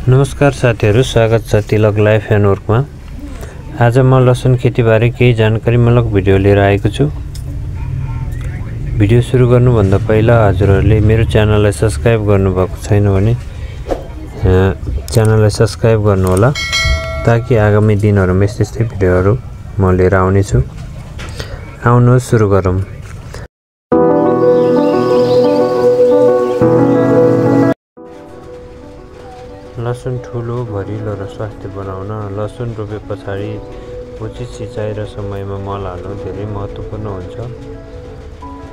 नमस्कार साथीहरु, स्वागत छ तिलक लाइफ एन्ड वर्कमा। आज म लसुन खेतीबारे केही जानकारीमूलक भिडियो लिएर आएको छु। भिडियो सुरु गर्नुभन्दा पहिला हजुरहरुले मेरो च्यानललाई सब्स्क्राइब गर्नुभएको छैन भने च्यानललाई सब्स्क्राइब गर्नुहोला, ताकि आगामी दिनहरुमा यस्तै भिडियोहरु म लिएर आउने छु। आउनुहोस् सुरु गरौँ। लसुन ठूलो, भरिलो र स्वास्थ्य बनाउन लसुन रोपे पछाडि उचित सिँचाइ र समयमा मल हाल्नु धेरै महत्त्वपूर्ण हुन्छ।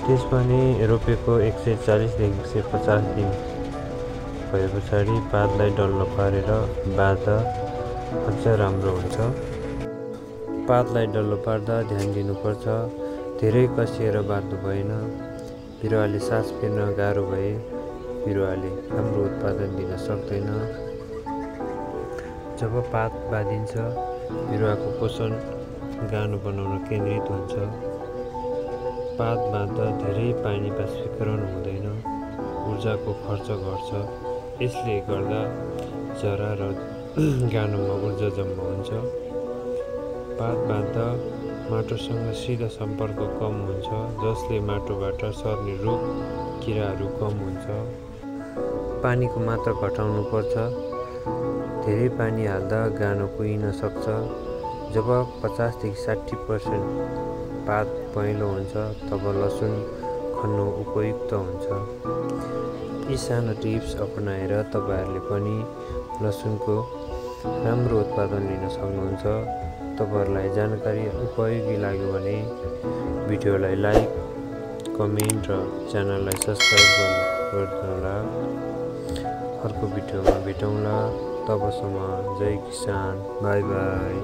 त्यसपछि रोपेको 140 देखि 150 दिन भए पछाडि पातलाई डल्लो पारेर बाँध्दा अझ राम्रो हुन्छ। पातलाई डल्लो पार्दा ध्यान दिनुपर्छ, धेरै कसिएर बाँध्नु भएन। बिरुवाले सास फेर्न गाह्रो भए बिरुवाले राम्रो उत्पादन दिन सक्दैन। जब पात बाँधिन्छ, बिरुवाको पोषण गानो बनाउन केन्द्रित हुन्छ। पात बाँध्दा धेरै पानी बाष्पीकरण हुँदैन, ऊर्जाको खर्च घट्छ। यसले गर्दा जरा र गानोमा ऊर्जा जम्मा हुन्छ। पात बाँध्दा माटोसँग सिधा सम्पर्क कम हुन्छ, जसले माटोबाट सर्ने रोग किराहरू कम हुन्छ। पानीको मात्रा घटाउनु पर्छ, धेरै पानी हाल्दा गानो कुहिन सक्छ। जब 50 देखि 60% पात पहेँलो हुन्छ, तब लसुन खन्नु उपयुक्त हुन्छ। यी सानो टिप्स अपनाएर तपाईहरुले पनि लसुनको राम्रो उत्पादन लिन सक्नुहुन्छ। तपाईहरुलाई जानकारी उपयोगी लाग्यो भने भिडियोलाई लाइक, कमेन्ट र च्यानललाई सब्स्क्राइब गर्नुहोला। अर्को भिडियोमा भेटौँला। तबसम्म जय किसान, बाई बाई।